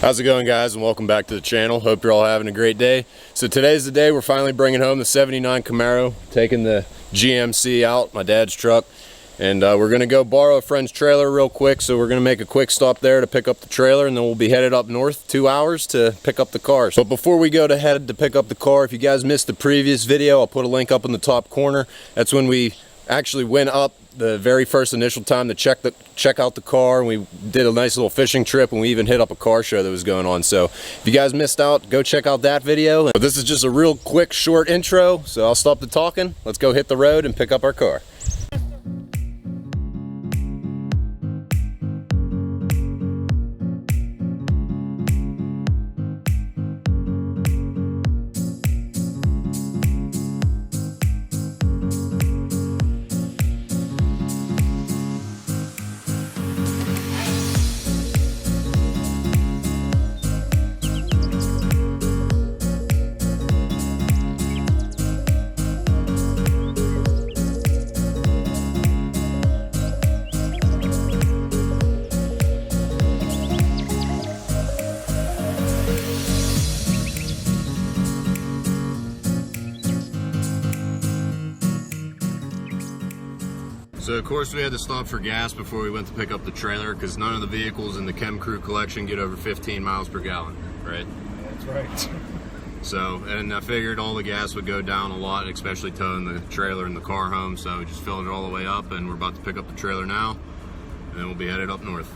How's it going, guys, and welcome back to the channel. Hope you're all having a great day. So today's the day we're finally bringing home the 79 Camaro, taking the GMC out, my dad's truck, and we're gonna go borrow a friend's trailer real quick. So we're gonna make a quick stop there to pick up the trailer, and then we'll be headed up north 2 hours to pick up the car. But before we go to pick up the car, if you guys missed the previous video, I'll put a link up in the top corner. That's when we actually went up the very first initial time to check out the car, and we did a nice little fishing trip, and we even hit up a car show that was going on. So if you guys missed out, go check out that video. But this is just a real quick short intro, so I'll stop the talking. Let's go hit the road and pick up our car. So of course we had to stop for gas before we went to pick up the trailer, because none of the vehicles in the Chem Crew collection get over 15 miles per gallon, right? That's right. So, and I figured all the gas would go down a lot, especially towing the trailer and the car home, so we just filled it all the way up, and we're about to pick up the trailer now, and then we'll be headed up north.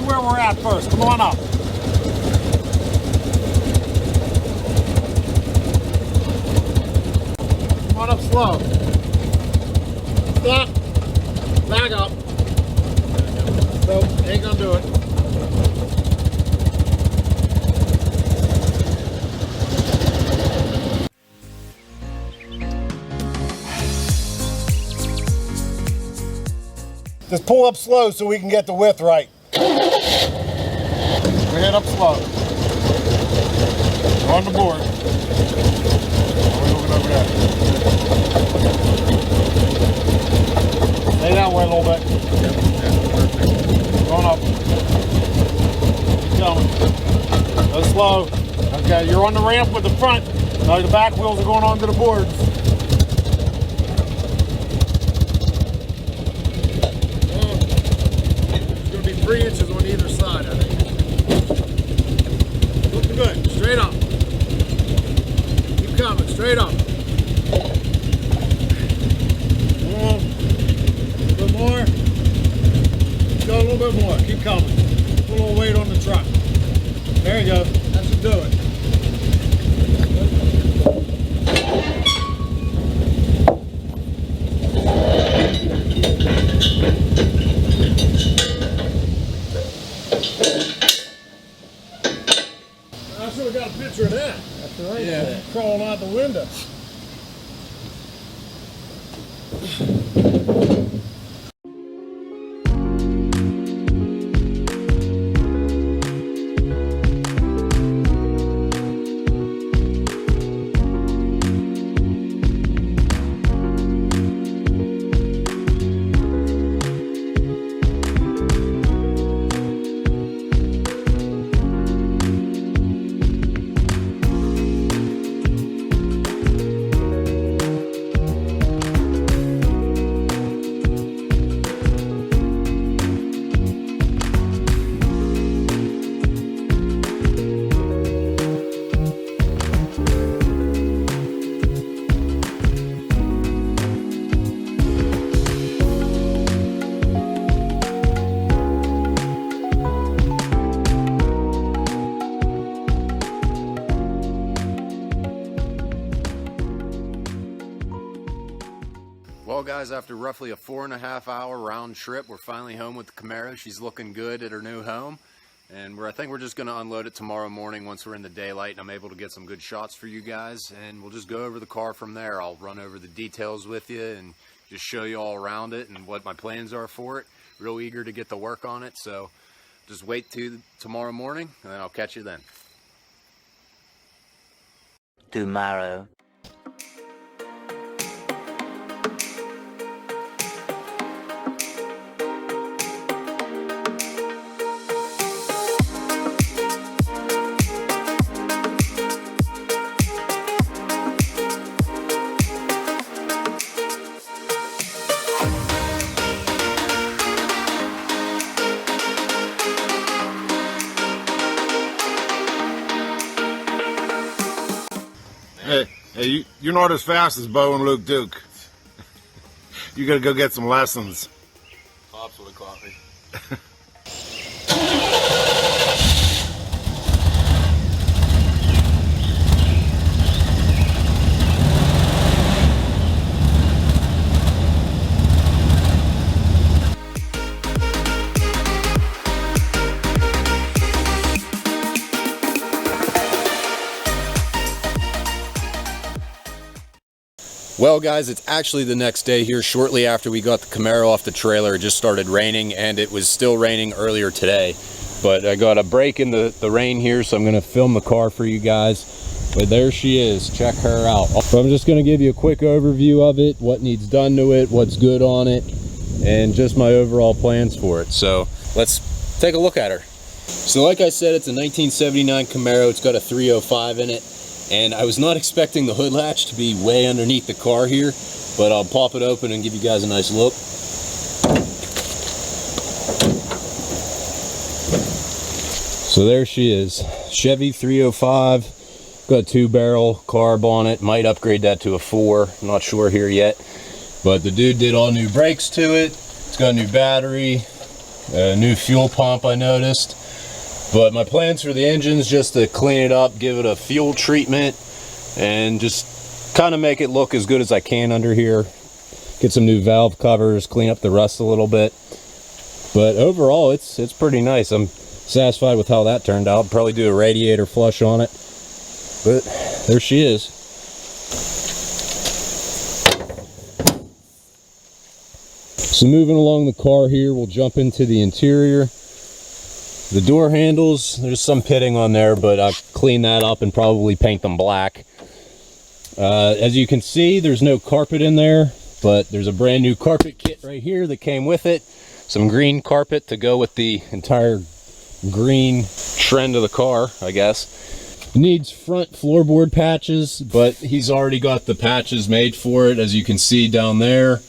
Where we're at first. Come on up. Come on up slow. Stop. Back up. Nope, ain't gonna do it. Just pull up slow so we can get the width right. Bring it up slow. We're on the board. We're looking over there. Stay that way a little bit. Going up. Keep going. Go slow. Okay, you're on the ramp with the front. Now the back wheels are going onto the boards. It's going to be 3 inches on either side, I think. Looking good. Straight up. Keep coming. Straight up. Come on. A little bit more. Go a little bit more. Keep coming. Put a little weight on the truck. There you go. That should do it. I should have got a picture of that. That's right. Yeah. Crawling out the window. guys, after roughly a 4.5-hour round trip, we're finally home with the Camaro. She's looking good at her new home. And I think we're just gonna unload it tomorrow morning once we're in the daylight and I'm able to get some good shots for you guys. And we'll just go over the car from there. I'll run over the details with you and just show you all around it and what my plans are for it. Real eager to get to work on it. So just wait till tomorrow morning and then I'll catch you then. Tomorrow. Hey, you're not as fast as Bo and Luke Duke. You gotta go get some lessons. Pops would have caught me. Well guys, it's actually the next day here. Shortly after we got the Camaro off the trailer, it just started raining, and it was still raining earlier today. But I got a break in the rain here, so I'm gonna film the car for you guys. But there she is, check her out. So I'm just gonna give you a quick overview of it, what needs done to it, what's good on it, and just my overall plans for it. So let's take a look at her. So like I said, it's a 1979 Camaro. It's got a 305 in it. And I was not expecting the hood latch to be way underneath the car here, but I'll pop it open and give you guys a nice look. So there she is, Chevy 305, got a 2-barrel carb on it, might upgrade that to a 4, I'm not sure here yet. But the dude did all new brakes to it, it's got a new battery, a new fuel pump I noticed. But my plans for the engine's just to clean it up, give it a fuel treatment, and just kind of make it look as good as I can under here. Get some new valve covers, clean up the rust a little bit. But overall, it's pretty nice. I'm satisfied with how that turned out. Probably do a radiator flush on it. But there she is. So moving along the car here, we'll jump into the interior. The door handles, there's some pitting on there, but I'll clean that up and probably paint them black. As you can see, there's no carpet in there, but there's a brand new carpet kit right here that came with it. Some green carpet to go with the entire green trend of the car, I guess. It needs front floorboard patches, but he's already got the patches made for it, as you can see down there.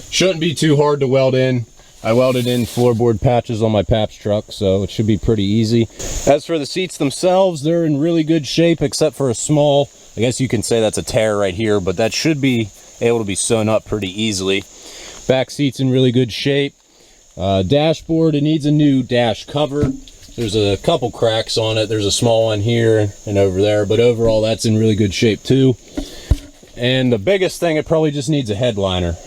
Shouldn't be too hard to weld in. I welded in floorboard patches on my Paps truck, so it should be pretty easy. As for the seats themselves, they're in really good shape, except for a small, I guess you can say that's a tear right here, but that should be able to be sewn up pretty easily. Back seat's in really good shape. Dashboard, it needs a new dash cover. There's a couple cracks on it. There's a small one here and over there, but overall that's in really good shape too. And the biggest thing, it probably just needs a headliner.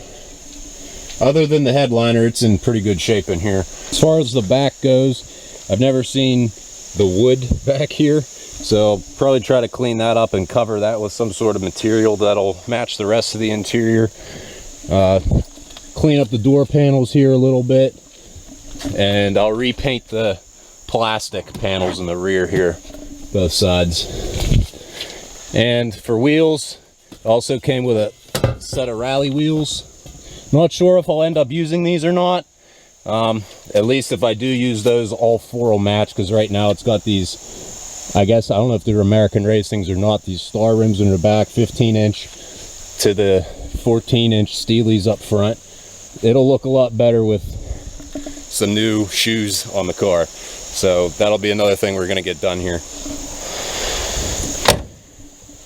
Other than the headliner, it's in pretty good shape in here. As far as the back goes, I've never seen the wood back here, so I'll probably try to clean that up and cover that with some sort of material that'll match the rest of the interior. Clean up the door panels here a little bit, and I'll repaint the plastic panels in the rear here, both sides. And for wheels, also came with a set of rally wheels. Not sure if I'll end up using these or not. At least if I do use those, all four will match, because right now it's got these, I guess, I don't know if they're American Racings or not, these star rims in the back, 15-inch to the 14-inch Steelies up front. It'll look a lot better with some new shoes on the car. So that'll be another thing we're going to get done here.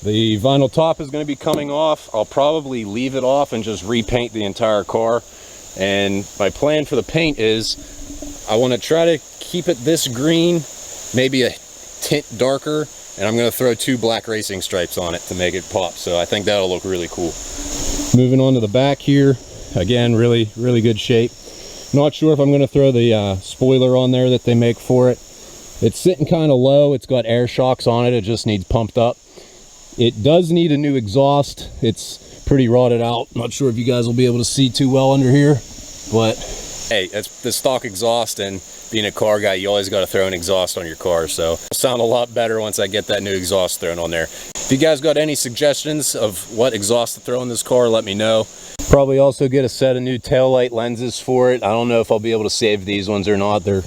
The vinyl top is going to be coming off. I'll probably leave it off and just repaint the entire car. And my plan for the paint is I want to try to keep it this green, maybe a tint darker, and I'm going to throw 2 black racing stripes on it to make it pop. So I think that'll look really cool. Moving on to the back here, Again, really good shape. Not sure if I'm going to throw the spoiler on there that they make for it. It's sitting kind of low. It's got air shocks on it. It just needs pumped up. It does need a new exhaust. It's pretty rotted out. Not sure if you guys will be able to see too well under here, but hey, it's the stock exhaust, and being a car guy, you always got to throw an exhaust on your car, so it'll sound a lot better once I get that new exhaust thrown on there. If you guys got any suggestions of what exhaust to throw in this car, let me know. Probably also get a set of new taillight lenses for it. I don't know if I'll be able to save these ones or not. They're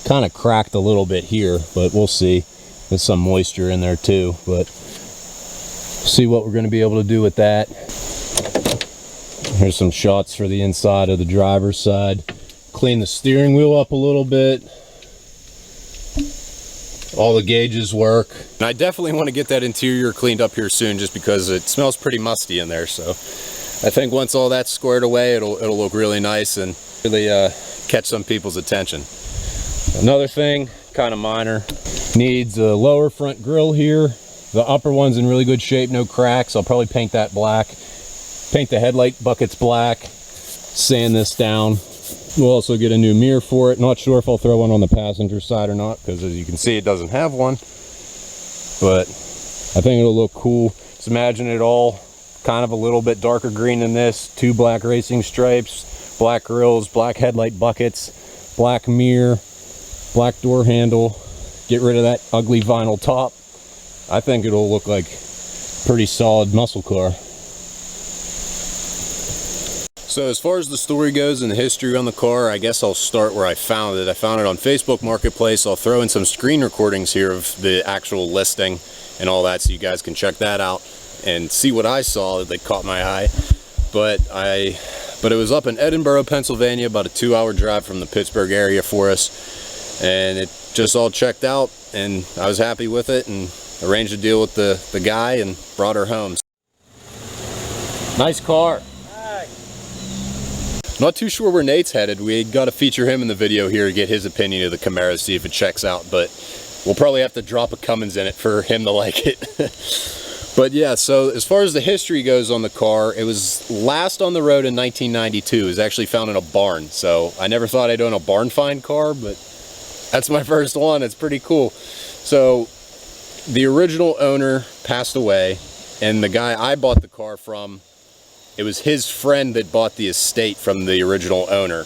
kind of cracked a little bit here, but we'll see. There's some moisture in there too, but see what we're going to be able to do with that. Here's some shots for the inside of the driver's side. Clean the steering wheel up a little bit. All the gauges work. And I definitely want to get that interior cleaned up here soon, just because it smells pretty musty in there. So I think once all that's squared away, it'll look really nice and really catch some people's attention. Another thing, kind of minor, needs a lower front grille here. The upper one's in really good shape, no cracks. I'll probably paint that black. Paint the headlight buckets black. Sand this down. We'll also get a new mirror for it. Not sure if I'll throw one on the passenger side or not, because as you can see, it doesn't have one. But I think it'll look cool. Just imagine it all kind of a little bit darker green than this. 2 black racing stripes, black grills, black headlight buckets, black mirror, black door handle. Get rid of that ugly vinyl top. I think it'll look like a pretty solid muscle car. So as far as the story goes and the history on the car, I guess I'll start where I found it. I found it on Facebook Marketplace. I'll throw in some screen recordings here of the actual listing and all that, so you guys can check that out and see what I saw that caught my eye. But it was up in Edinburgh, Pennsylvania, about a 2-hour drive from the Pittsburgh area for us. And it just all checked out, and I was happy with it, and arranged a deal with the guy and brought her home. Nice car. Not too sure where Nate's headed. We got to feature him in the video here to get his opinion of the Camaro, see if it checks out, but we'll probably have to drop a Cummins in it for him to like it. But yeah, so as far as the history goes on the car, it was last on the road in 1992. It was actually found in a barn, so I never thought I'd own a barn find car, but that's my first one. It's pretty cool. So the original owner passed away, and the guy I bought the car from, it was his friend that bought the estate from the original owner,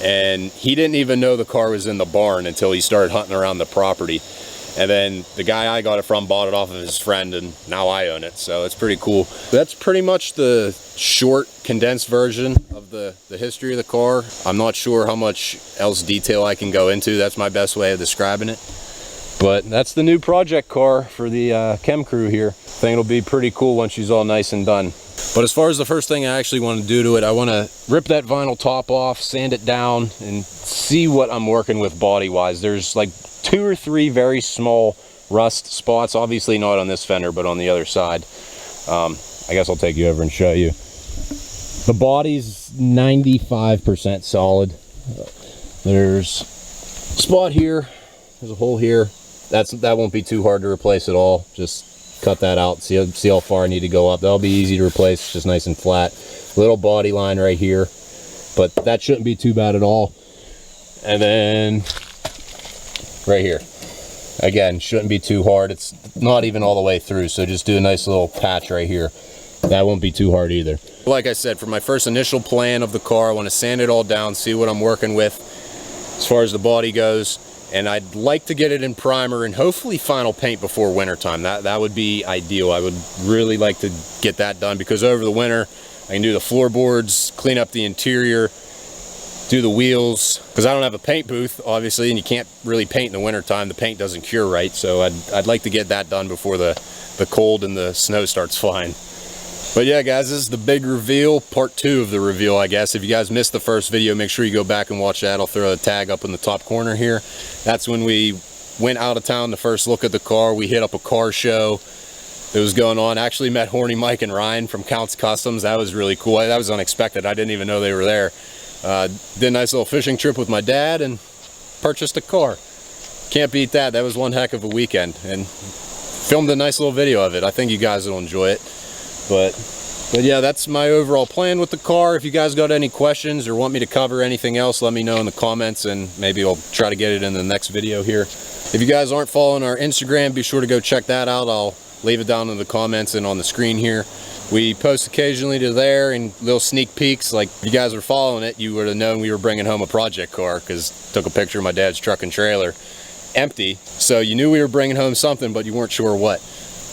and he didn't even know the car was in the barn until he started hunting around the property. And then the guy I got it from bought it off of his friend, and now I own it, so it's pretty cool. That's pretty much the short, condensed version of the history of the car. I'm not sure how much else detail I can go into. That's my best way of describing it. But that's the new project car for the chem crew here. I think it'll be pretty cool once she's all nice and done. But as far as the first thing I actually want to do to it, I want to rip that vinyl top off, sand it down, and see what I'm working with body-wise. There's like 2 or 3 very small rust spots, obviously not on this fender, but on the other side. I guess I'll take you over and show you. The body's 95% solid. There's a spot here, there's a hole here. That won't be too hard to replace at all. Just cut that out, see how far I need to go up. That'll be easy to replace, just nice and flat. Little body line right here, but that shouldn't be too bad at all. And then right here, again, shouldn't be too hard. It's not even all the way through, so just do a nice little patch right here. That won't be too hard either. Like I said, for my first initial plan of the car, I want to sand it all down, see what I'm working with as far as the body goes. And I'd like to get it in primer and hopefully final paint before wintertime. That would be ideal. I would really like to get that done, because over the winter I can do the floorboards, clean up the interior, do the wheels, because I don't have a paint booth obviously, and you can't really paint in the wintertime. The paint doesn't cure right, so I'd like to get that done before the cold and the snow starts flying. But yeah guys, this is the big reveal, part 2 of the reveal I guess. If you guys missed the first video, make sure you go back and watch that. I'll throw a tag up in the top corner here. That's when we went out of town to first look at the car. We hit up a car show that was going on. Actually met Horny Mike and Ryan from Count's Customs. That was really cool. That was unexpected. I didn't even know they were there. Did a nice little fishing trip with my dad and purchased a car. Can't beat that. That was one heck of a weekend, and filmed a nice little video of it. I think you guys will enjoy it. But But yeah, that's my overall plan with the car. If you guys got any questions or want me to cover anything else, let me know in the comments and maybe I'll try to get it in the next video here. If you guys aren't following our Instagram, be sure to go check that out. I'll leave it down in the comments and on the screen here. We post occasionally to there and little sneak peeks. Like if you guys were following it, you would have known we were bringing home a project car because took a picture of my dad's truck and trailer empty. So you knew we were bringing home something, but you weren't sure what.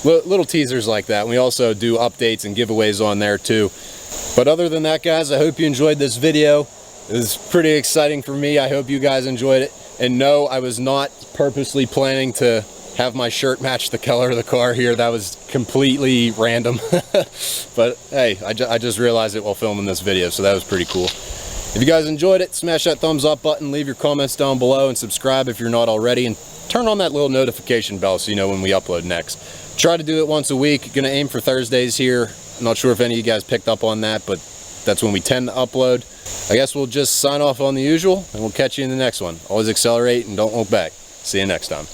Little teasers like that. We also do updates and giveaways on there too. But other than that, guys, I hope you enjoyed this video. It was pretty exciting for me. I hope you guys enjoyed it. And no, I was not purposely planning to have my shirt match the color of the car here. That was completely random. But hey, I just realized it while filming this video, so that was pretty cool. If you guys enjoyed it, smash that thumbs up button, leave your comments down below, and subscribe if you're not already, and turn on that little notification bell so you know when we upload next. Try to do it once a week. Gonna aim for Thursdays here. I'm not sure if any of you guys picked up on that, but that's when we tend to upload. I guess we'll just sign off on the usual, and we'll catch you in the next one. Always accelerate and don't look back. See you next time.